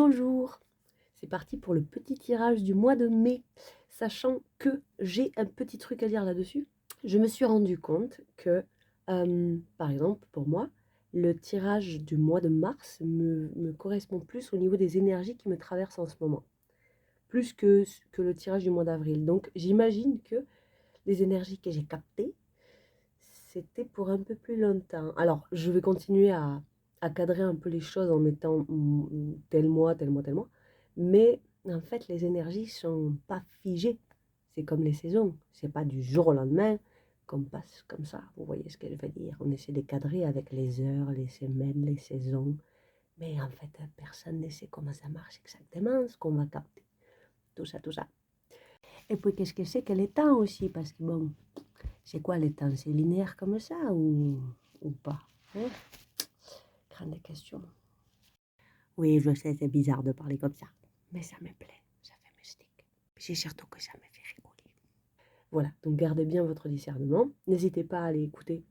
Bonjour, c'est parti pour le petit tirage du mois de mai, sachant que j'ai un petit truc à dire là-dessus. Je me suis rendu compte que, par exemple, pour moi, le tirage du mois de mars me correspond plus au niveau des énergies qui me traversent en ce moment, plus que le tirage du mois d'avril. Donc j'imagine que les énergies que j'ai captées, c'était pour un peu plus longtemps. Alors, je vais continuer à cadrer un peu les choses en mettant tel mois, tel mois, tel mois. Mais en fait, les énergies sont pas figées. C'est comme les saisons. C'est pas du jour au lendemain qu'on passe comme ça. Vous voyez ce que je veux dire? On essaie de cadrer avec les heures, les semaines, les saisons. Mais en fait, personne ne sait comment ça marche exactement, ce qu'on va capter. Tout ça, tout ça. Et puis, qu'est-ce que c'est que les temps aussi? Parce que bon, c'est quoi les temps? C'est linéaire comme ça ou pas? Hein? Grande question. Oui, je sais, c'est bizarre de parler comme ça. Mais ça me plaît, ça fait mystique. C'est surtout que ça me fait rigoler. Voilà, donc gardez bien votre discernement. N'hésitez pas à aller écouter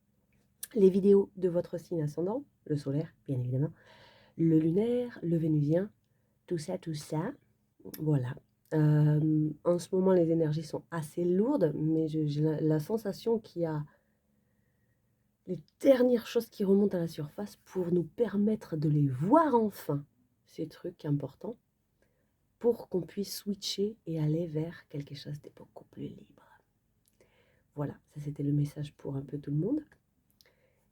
les vidéos de votre signe ascendant, le solaire, bien évidemment, le lunaire, le vénusien, tout ça, tout ça. Voilà. En ce moment, les énergies sont assez lourdes, mais j'ai la sensation qu'il y a les dernières choses qui remontent à la surface pour nous permettre de les voir enfin, ces trucs importants, pour qu'on puisse switcher et aller vers quelque chose de beaucoup plus libre. Voilà, ça c'était le message pour un peu tout le monde.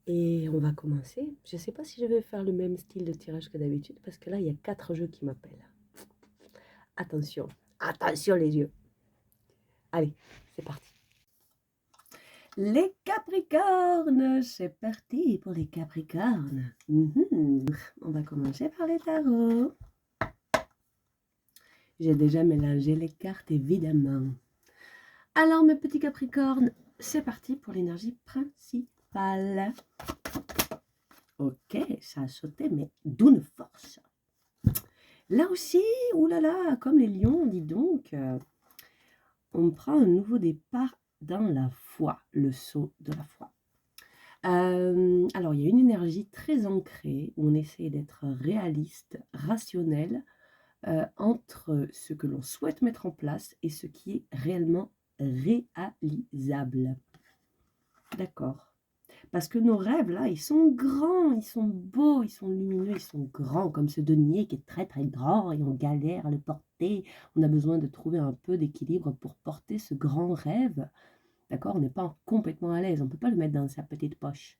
Et on va commencer. Je ne sais pas si je vais faire le même style de tirage que d'habitude, parce que là, il y a 4 jeux qui m'appellent. Attention, attention les yeux. Allez, c'est parti. Les Capricornes, c'est parti pour les Capricornes. On va commencer par les tarots. J'ai déjà mélangé les cartes, évidemment. Alors, mes petits Capricornes, c'est parti pour l'énergie principale. Ok, ça a sauté, mais d'une force. Là aussi, oulala, comme les lions, dis donc, on prend un nouveau départ dans la foi, le saut de la foi. Alors, il y a une énergie très ancrée, où on essaie d'être réaliste, rationnel, entre ce que l'on souhaite mettre en place et ce qui est réellement réalisable. D'accord. Parce que nos rêves, là, ils sont grands, ils sont beaux, ils sont lumineux, ils sont grands, comme ce denier qui est très très grand et on galère à le porter. On a besoin de trouver un peu d'équilibre pour porter ce grand rêve. D'accord? On n'est pas complètement à l'aise, on ne peut pas le mettre dans sa petite poche.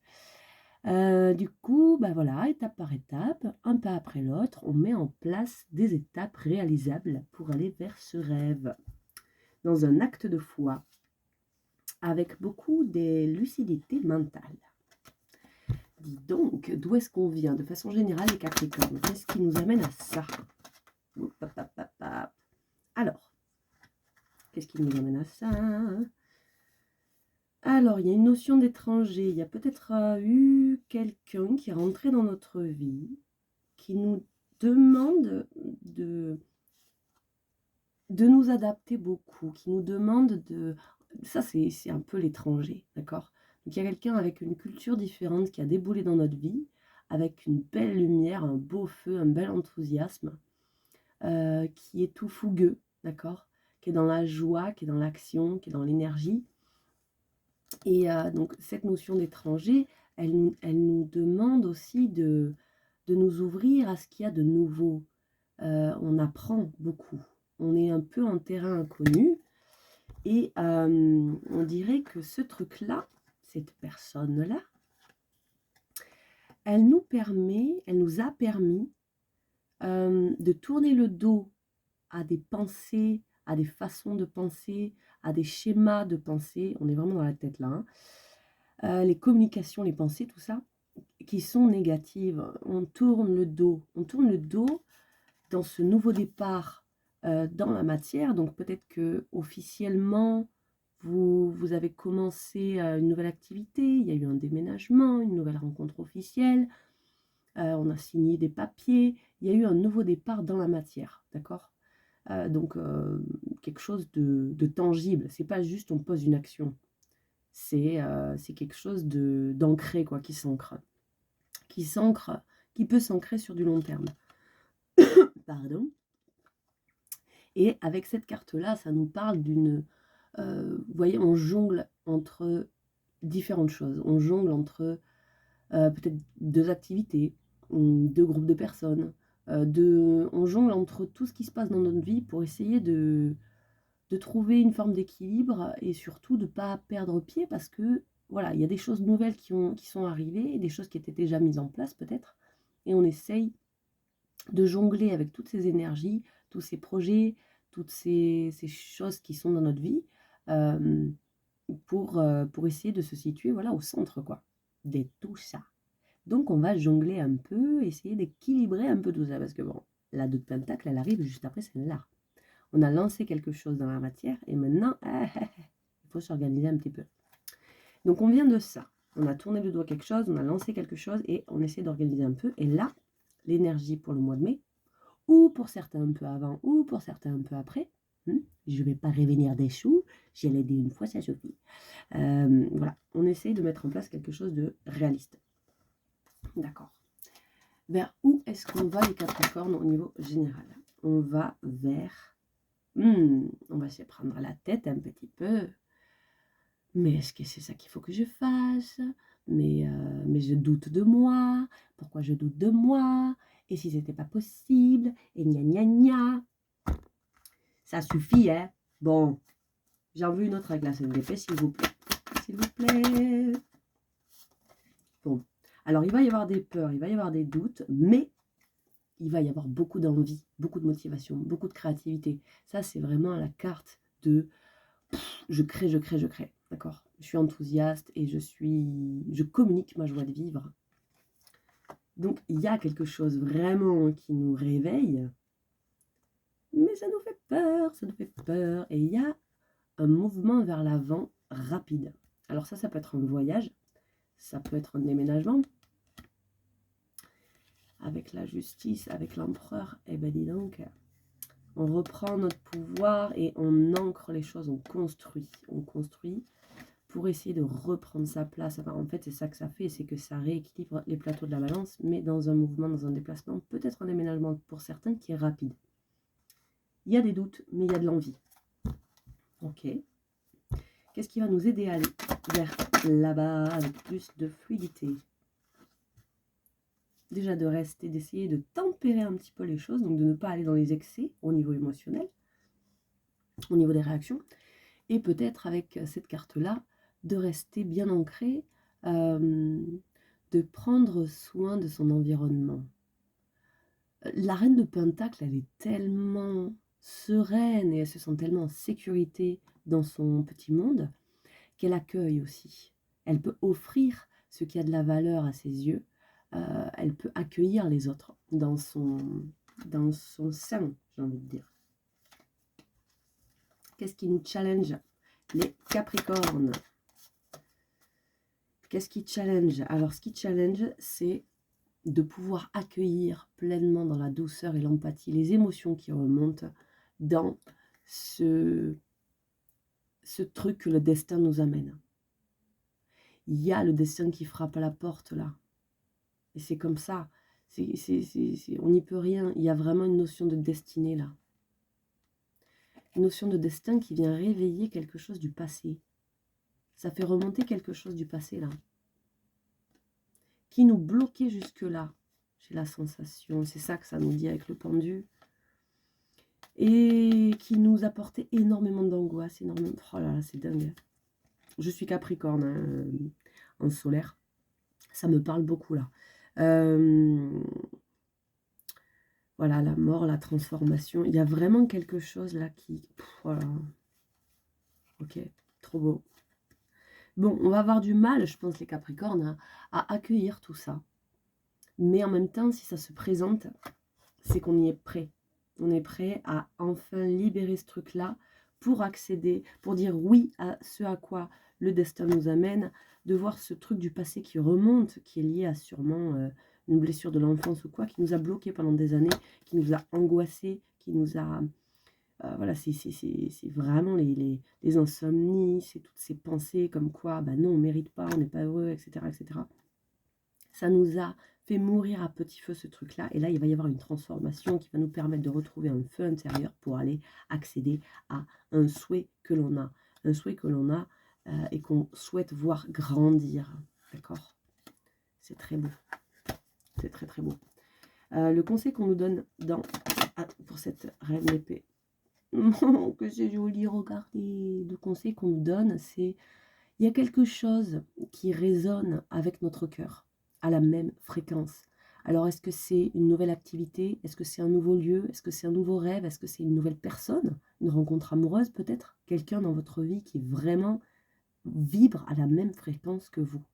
Du coup, ben voilà, étape par étape, un pas après l'autre, on met en place des étapes réalisables pour aller vers ce rêve. Dans un acte de foi, avec beaucoup de lucidité mentale. Dis donc, d'où est-ce qu'on vient? De façon générale, les Capricornes, qu'est-ce qui nous amène à ça? Alors, qu'est-ce qui nous amène à ça? Alors, il y a une notion d'étranger. Il y a peut-être eu quelqu'un qui est rentré dans notre vie, qui nous demande de nous adapter beaucoup, qui nous demande de... Ça, c'est un peu l'étranger, d'accord? Donc, il y a quelqu'un avec une culture différente qui a déboulé dans notre vie, avec une belle lumière, un beau feu, un bel enthousiasme, qui est tout fougueux, d'accord? Qui est dans la joie, qui est dans l'action, qui est dans l'énergie. Et donc, cette notion d'étranger, elle nous demande aussi de nous ouvrir à ce qu'il y a de nouveau. On apprend beaucoup. On est un peu en terrain inconnu. Et on dirait que ce truc-là, cette personne-là, elle nous a permis de tourner le dos à des pensées, à des façons de penser, à des schémas de pensée. On est vraiment dans la tête là. Les communications, les pensées, tout ça, qui sont négatives. On tourne le dos dans ce nouveau départ dans la matière. Donc peut-être que officiellement vous avez commencé une nouvelle activité, il y a eu un déménagement, une nouvelle rencontre officielle, on a signé des papiers, il y a eu un nouveau départ dans la matière, d'accord? Donc quelque chose de tangible, c'est pas juste on pose une action, c'est quelque chose d'ancré, quoi, qui s'ancre, qui peut s'ancrer sur du long terme. pardon. Et avec cette carte-là, ça nous parle d'une... vous voyez, on jongle entre différentes choses. On jongle entre peut-être 2 activités, 2 groupes de personnes. On jongle entre tout ce qui se passe dans notre vie pour essayer de trouver une forme d'équilibre et surtout de ne pas perdre pied parce que voilà, il y a des choses nouvelles qui sont arrivées, des choses qui étaient déjà mises en place peut-être, et on essaye de jongler avec toutes ces énergies, tous ces projets, toutes ces choses qui sont dans notre vie, pour essayer de se situer voilà, au centre quoi, de tout ça. Donc on va jongler un peu, essayer d'équilibrer un peu tout ça, parce que bon, la 2 de Pentacle, elle arrive juste après celle-là. On a lancé quelque chose dans la matière, et maintenant, il faut s'organiser un petit peu. Donc on vient de ça. On a tourné le doigt quelque chose, on a lancé quelque chose, et on essaie d'organiser un peu. Et là, l'énergie pour le mois de mai, ou pour certains un peu avant, ou pour certains un peu après, je ne vais pas revenir des choux, je l'ai dit une fois, ça suffit. Voilà, on essaye de mettre en place quelque chose de réaliste. D'accord. Vers où est-ce qu'on va les Capricornes au niveau général? On va vers... on va se prendre la tête un petit peu. Mais est-ce que c'est ça qu'il faut que je fasse? Mais je doute de moi. Pourquoi je doute de moi? Et si c'était pas possible? Et gna gna gna. Ça suffit, hein? Bon, j'en veux une autre avec la CNDP, s'il vous plaît. S'il vous plaît. Bon, alors il va y avoir des peurs, il va y avoir des doutes, mais il va y avoir beaucoup d'envie, beaucoup de motivation, beaucoup de créativité. Ça, c'est vraiment la carte de je crée, je crée, je crée. D'accord? Je suis enthousiaste et je communique ma joie de vivre. Donc, il y a quelque chose vraiment qui nous réveille, mais ça nous fait peur, ça nous fait peur. Et il y a un mouvement vers l'avant rapide. Alors ça peut être un voyage, ça peut être un déménagement. Avec la justice, avec l'empereur, eh ben dis donc, on reprend notre pouvoir et on ancre les choses, on construit pour essayer de reprendre sa place. Enfin, en fait, c'est ça que ça fait, c'est que ça rééquilibre les plateaux de la balance, mais dans un mouvement, dans un déplacement, peut-être un déménagement pour certains qui est rapide. Il y a des doutes, mais il y a de l'envie. Ok. Qu'est-ce qui va nous aider à aller vers là-bas avec plus de fluidité? Déjà de rester, d'essayer de tempérer un petit peu les choses, donc de ne pas aller dans les excès au niveau émotionnel, au niveau des réactions, et peut-être avec cette carte-là, de rester bien ancré, de prendre soin de son environnement. La reine de Pentacle, elle est tellement sereine et elle se sent tellement en sécurité dans son petit monde qu'elle accueille aussi. Elle peut offrir ce qui a de la valeur à ses yeux. Elle peut accueillir les autres dans son sein, j'ai envie de dire. Qu'est-ce qui nous challenge? Les Capricornes. Qu'est-ce qui challenge? Alors, ce qui challenge, c'est de pouvoir accueillir pleinement dans la douceur et l'empathie les émotions qui remontent dans ce truc que le destin nous amène. Il y a le destin qui frappe à la porte, là. Et c'est comme ça. On n'y peut rien. Il y a vraiment une notion de destinée, là. Une notion de destin qui vient réveiller quelque chose du passé. Ça fait remonter quelque chose du passé, là. Qui nous bloquait jusque-là. J'ai la sensation. C'est ça que ça nous dit avec le pendu. Et qui nous apportait énormément d'angoisse. Énormément... Oh là là, c'est dingue. Je suis Capricorne, hein, en solaire. Ça me parle beaucoup, là. Voilà, la mort, la transformation. Il y a vraiment quelque chose là qui... voilà. Ok, trop beau. Bon, on va avoir du mal, je pense, les Capricornes, à accueillir tout ça. Mais en même temps, si ça se présente, c'est qu'on y est prêt. On est prêt à enfin libérer ce truc-là pour accéder, pour dire oui à ce à quoi le destin nous amène, de voir ce truc du passé qui remonte, qui est lié à sûrement une blessure de l'enfance ou quoi, qui nous a bloqués pendant des années, qui nous a angoissés, qui nous a... voilà, c'est vraiment les insomnies, c'est toutes ces pensées comme quoi, bah non, on ne mérite pas, on n'est pas heureux, etc., etc. Ça nous a fait mourir à petit feu ce truc-là. Et là, il va y avoir une transformation qui va nous permettre de retrouver un feu intérieur pour aller accéder à un souhait que l'on a. Un souhait que l'on a et qu'on souhaite voir grandir. D'accord? C'est très beau. C'est très très beau. Le conseil qu'on nous donne pour cette reine d'épée. Que c'est joli, regardez. Le conseil qu'on nous donne, c'est il y a quelque chose qui résonne avec notre cœur, à la même fréquence. Alors, est-ce que c'est une nouvelle activité? Est-ce que c'est un nouveau lieu? Est-ce que c'est un nouveau rêve? Est-ce que c'est une nouvelle personne? Une rencontre amoureuse peut-être? Quelqu'un dans votre vie qui vraiment vibre à la même fréquence que vous.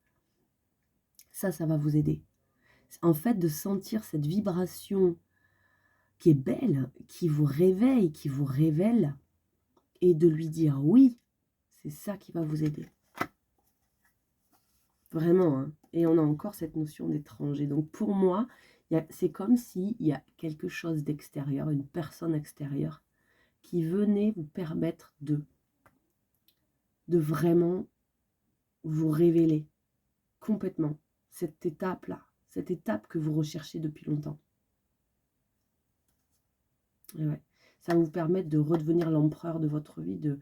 Ça va vous aider. En fait, de sentir cette vibration qui est belle, qui vous réveille, qui vous révèle, et de lui dire oui, c'est ça qui va vous aider. Vraiment, hein. Et on a encore cette notion d'étranger. Donc pour moi, c'est comme s'il y a quelque chose d'extérieur, une personne extérieure qui venait vous permettre de vraiment vous révéler complètement cette étape-là, cette étape que vous recherchez depuis longtemps. Et ouais. Ça va vous permettre de redevenir l'empereur de votre vie, de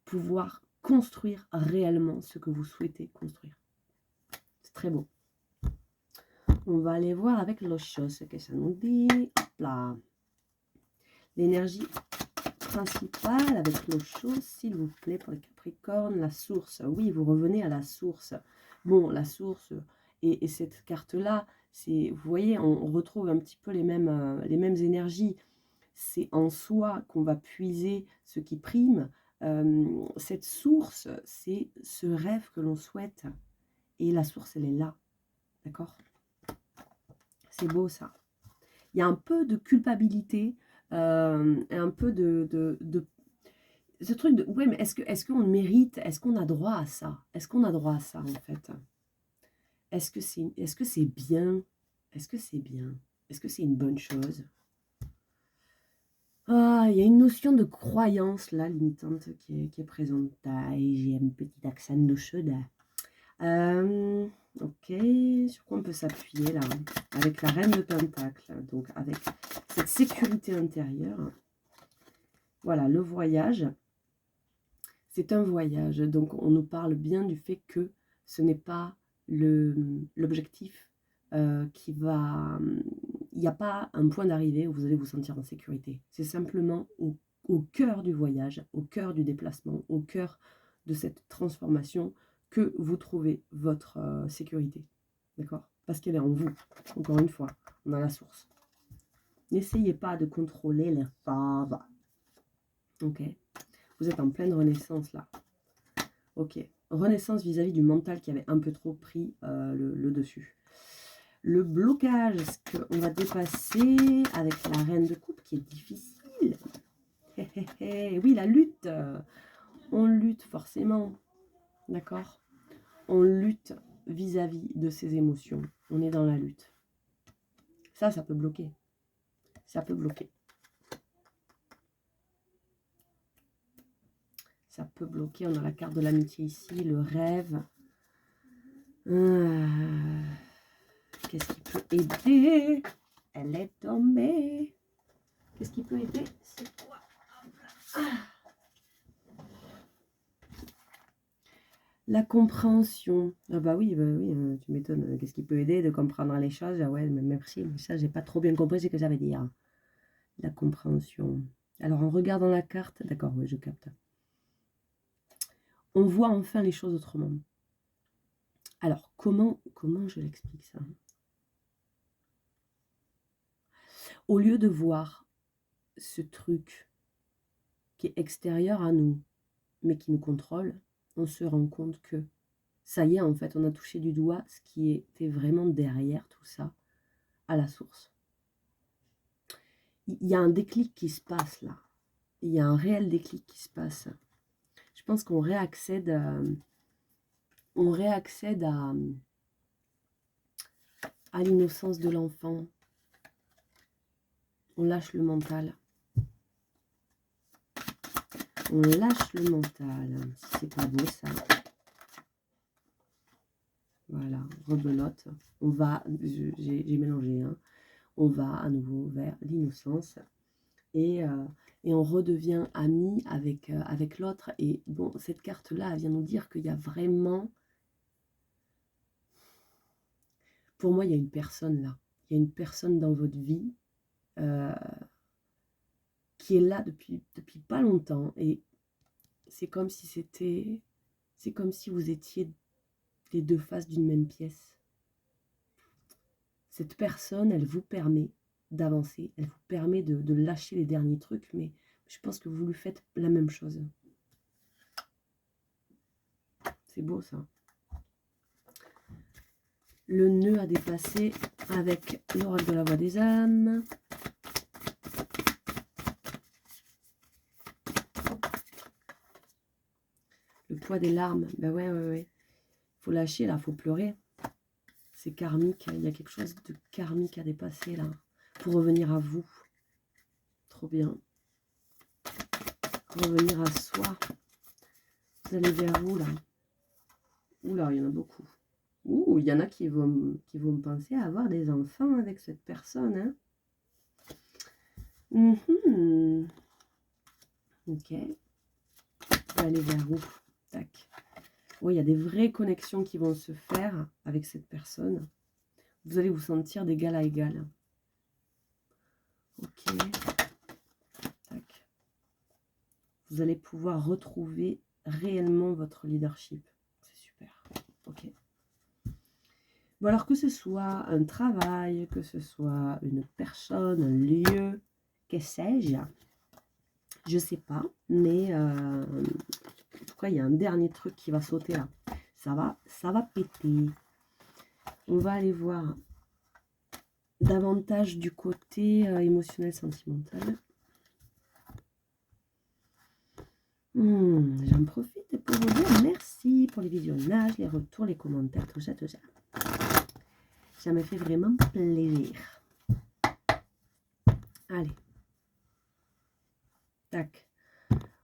pouvoir construire réellement ce que vous souhaitez construire. C'est très beau. On va aller voir avec l'Osho ce que ça nous dit. Hop là. L'énergie principale avec l'Osho, s'il vous plaît, pour les Capricornes. La source. Oui, vous revenez à la source. Bon, la source et cette carte-là, vous voyez, on retrouve un petit peu les mêmes énergies. C'est en soi qu'on va puiser ce qui prime. Cette source, c'est ce rêve que l'on souhaite. Et la source, elle est là. D'accord ? C'est beau, ça. Il y a un peu de culpabilité, un peu de ce truc de... Ouais, mais est-ce qu'on mérite, est-ce qu'on a droit à ça? Est-ce qu'on a droit à ça, en fait? Est-ce que c'est bien? Est-ce que c'est bien? Est-ce que c'est une bonne chose? Ah, il y a une notion de croyance, là, limitante, qui est présente. J'ai un petit accent de chaude. Ok, sur quoi on peut s'appuyer, là? Avec la reine de Pentacle, donc avec cette sécurité intérieure. Voilà, le voyage. C'est un voyage, donc on nous parle bien du fait que ce n'est pas l'objectif qui va... Il n'y a pas un point d'arrivée où vous allez vous sentir en sécurité. C'est simplement au cœur du voyage, au cœur du déplacement, au cœur de cette transformation que vous trouvez votre sécurité. D'accord? Parce qu'elle est en vous. Encore une fois, on a la source. N'essayez pas de contrôler les phases. Ok? Vous êtes en pleine renaissance là. Ok. Renaissance vis-à-vis du mental qui avait un peu trop pris le dessus. Le blocage, ce qu'on va dépasser avec la reine de coupe qui est difficile. Oui, la lutte. On lutte forcément. D'accord? On lutte vis-à-vis de ses émotions. On est dans la lutte. Ça peut bloquer. Ça peut bloquer. Ça peut bloquer. On a la carte de l'amitié ici, le rêve. Qu'est-ce qui peut aider? Elle est tombée. Qu'est-ce qui peut aider? C'est quoi? La compréhension. Ah bah oui, tu m'étonnes. Qu'est-ce qui peut aider de comprendre les choses? Ah ouais, mais merci. Mais ça, j'ai pas trop bien compris ce que ça veut dire. La compréhension. Alors, en regardant la carte, d'accord, oui, je capte. On voit enfin les choses autrement. Alors, comment je l'explique ça? Au lieu de voir ce truc qui est extérieur à nous, mais qui nous contrôle, on se rend compte que ça y est, en fait, on a touché du doigt ce qui était vraiment derrière tout ça, à la source. Il y a un déclic qui se passe là. Il y a un réel déclic qui se passe. Je pense qu'on réaccède à l'innocence de l'enfant. On lâche le mental. On lâche le mental. C'est pas beau ça. Voilà, rebelote. On va, j'ai mélangé, hein. On va à nouveau vers l'innocence. Et on redevient amis avec l'autre. Et bon, cette carte-là, elle vient nous dire qu'il y a vraiment... Pour moi, il y a une personne là. Il y a une personne dans votre vie euh, qui est là depuis pas longtemps. Et c'est comme si c'était... C'est comme si vous étiez les deux faces d'une même pièce. Cette personne, elle vous permet d'avancer. Elle vous permet de lâcher les derniers trucs. Mais je pense que vous lui faites la même chose. C'est beau ça. Le nœud à dépasser avec l'oracle de la voix des âmes. Le poids des larmes. Ben ouais. Faut lâcher là, faut pleurer. C'est karmique. Il y a quelque chose de karmique à dépasser là. Pour revenir à vous. Trop bien. Revenir à soi. Vous allez vers où là? Oula, il y en a beaucoup. Ouh, il y en a qui vont me penser à avoir des enfants avec cette personne. Hein. Ok. Vous allez vers où? Tac. Oui, il y a des vraies connexions qui vont se faire avec cette personne. Vous allez vous sentir d'égal à égal. Ok. Tac. Vous allez pouvoir retrouver réellement votre leadership. C'est super. Ok. Bon, alors que ce soit un travail, que ce soit une personne, un lieu, que sais-je, je sais pas, mais en tout cas, il y a un dernier truc qui va sauter là. Ça va péter. On va aller voir davantage du côté émotionnel, sentimental. J'en profite pour vous dire merci pour les visionnages, les retours, les commentaires, tout ça. Ça me fait vraiment plaisir. Allez. Tac.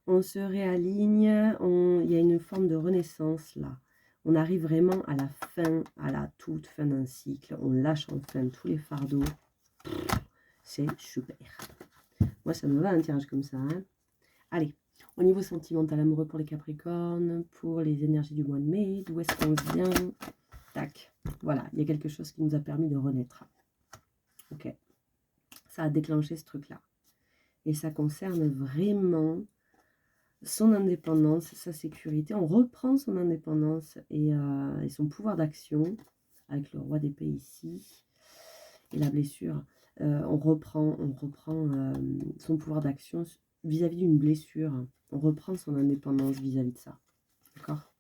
On se réaligne. Il y a une forme de renaissance là. On arrive vraiment à la fin, à la toute fin d'un cycle. On lâche enfin tous les fardeaux. C'est super. Moi, ça me va un tirage comme ça. Hein. Allez. Au niveau sentimental amoureux pour les Capricornes, pour les énergies du mois de mai, d'où est-ce qu'on vient? Tac. Voilà, il y a quelque chose qui nous a permis de renaître. Ok. Ça a déclenché ce truc-là. Et ça concerne vraiment son indépendance, sa sécurité. On reprend son indépendance et son pouvoir d'action avec le roi d'épée ici et la blessure. On reprend son pouvoir d'action vis-à-vis d'une blessure. On reprend son indépendance vis-à-vis de ça. D'accord?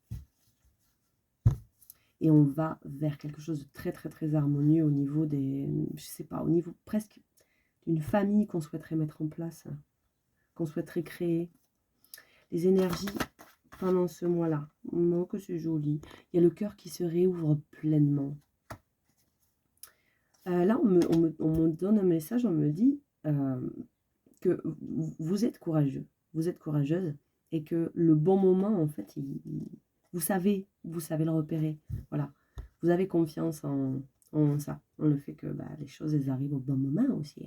Et on va vers quelque chose de très, très, très harmonieux au niveau des... Je sais pas, au niveau presque d'une famille qu'on souhaiterait mettre en place, qu'on souhaiterait créer. Les énergies pendant ce mois-là. Oh, que c'est joli. Il y a le cœur qui se réouvre pleinement. Là, on me donne un message, on me dit que vous êtes courageux, vous êtes courageuse, et que le bon moment, en fait, vous savez le repérer. Voilà. Vous avez confiance en ça, en le fait que les choses, elles arrivent au bon moment aussi.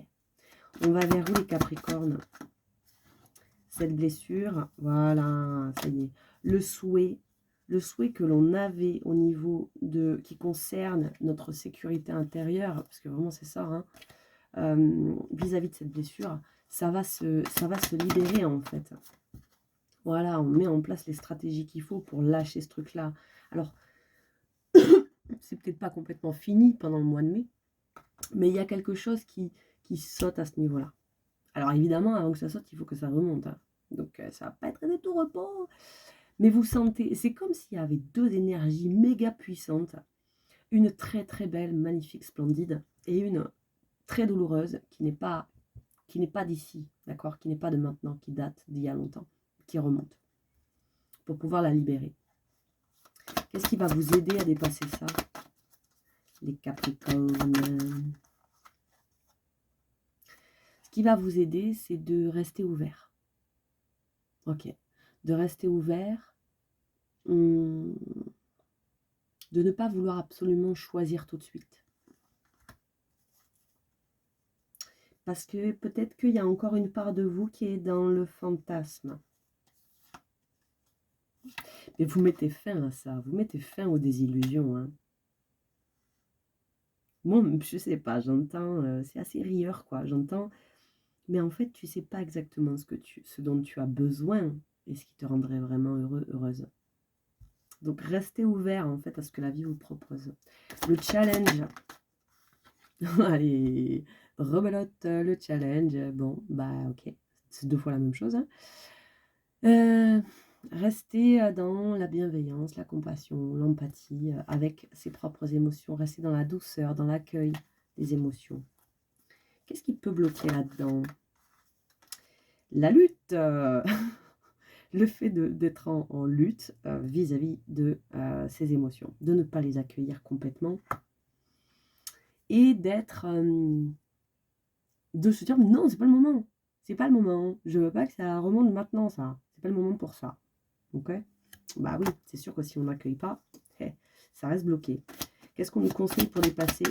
On va vers où les Capricornes? Cette blessure, voilà, ça y est. Le souhait que l'on avait au niveau de qui concerne notre sécurité intérieure, parce que vraiment c'est ça, hein, vis-à-vis de cette blessure, ça va se libérer en fait. Voilà, on met en place les stratégies qu'il faut pour lâcher ce truc-là. Alors, c'est peut-être pas complètement fini pendant le mois de mai, mais il y a quelque chose qui saute à ce niveau-là. Alors évidemment, avant que ça saute, il faut que ça remonte. Hein. Donc ça va pas être des tout repos. Mais vous sentez, c'est comme s'il y avait deux énergies méga puissantes. Une très très belle, magnifique, splendide. Et une très douloureuse qui n'est pas d'ici, d'accord, qui n'est pas de maintenant, qui date d'il y a longtemps, qui remonte. Pour pouvoir la libérer. Qu'est-ce qui va vous aider à dépasser ça? Les Capricornes. Ce qui va vous aider, c'est de rester ouvert. Ok. De rester ouvert. de ne pas vouloir absolument choisir tout de suite. Parce que peut-être qu'il y a encore une part de vous qui est dans le fantasme. Mais vous mettez fin à ça, vous mettez fin aux désillusions. Hein. Moi, je sais pas, j'entends, c'est assez rieur, quoi. J'entends, mais en fait, tu sais pas exactement ce dont tu as besoin et ce qui te rendrait vraiment heureux, heureuse. Donc, restez ouvert, en fait, à ce que la vie vous propose. Le challenge. Allez, rebelote le challenge. Bon, bah, ok. C'est 2 fois la même chose. Hein. Rester dans la bienveillance, la compassion, l'empathie avec ses propres émotions. Rester dans la douceur, dans l'accueil des émotions. Qu'est-ce qui peut bloquer là-dedans? La lutte le fait d'être en lutte vis-à-vis de ses émotions, de ne pas les accueillir complètement et de se dire non, c'est pas le moment, c'est pas le moment, je veux pas que ça remonte maintenant, ça, c'est pas le moment pour ça. Ok? Bah oui, c'est sûr que si on n'accueille pas, ça reste bloqué. Qu'est-ce qu'on nous conseille pour dépasser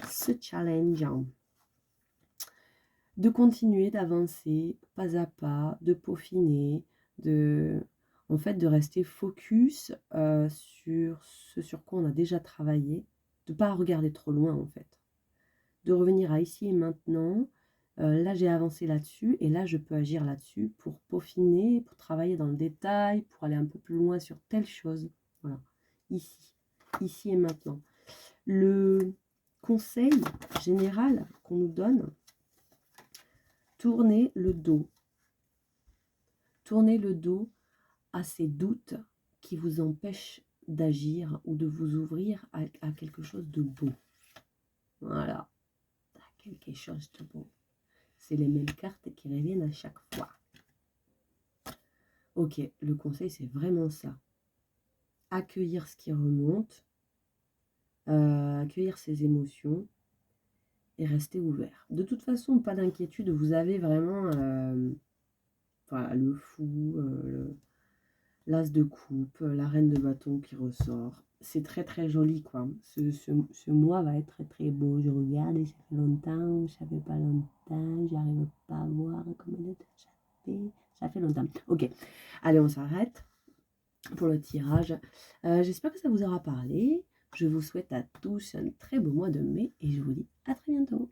ce challenge? De continuer d'avancer pas à pas, de peaufiner, en fait, de rester focus sur ce sur quoi on a déjà travaillé, de ne pas regarder trop loin en fait, de revenir à ici et maintenant. Là, j'ai avancé là-dessus et là, je peux agir là-dessus pour peaufiner, pour travailler dans le détail, pour aller un peu plus loin sur telle chose. Voilà, ici et maintenant. Le conseil général qu'on nous donne, tournez le dos. Tournez le dos à ces doutes qui vous empêchent d'agir ou de vous ouvrir à quelque chose de beau. Voilà, à quelque chose de beau. C'est les mêmes cartes qui reviennent à chaque fois. Ok, le conseil, c'est vraiment ça. Accueillir ce qui remonte, accueillir ses émotions et rester ouvert. De toute façon, pas d'inquiétude, vous avez vraiment voilà, le fou, l'as de coupe, la reine de bâton qui ressort. C'est très très joli quoi. Ce mois va être très très beau. Je regarde et ça fait longtemps, ça fait pas longtemps, j'arrive pas à voir combien de temps ça fait longtemps. Ok, allez on s'arrête pour le tirage. J'espère que ça vous aura parlé. Je vous souhaite à tous un très beau mois de mai et je vous dis à très bientôt.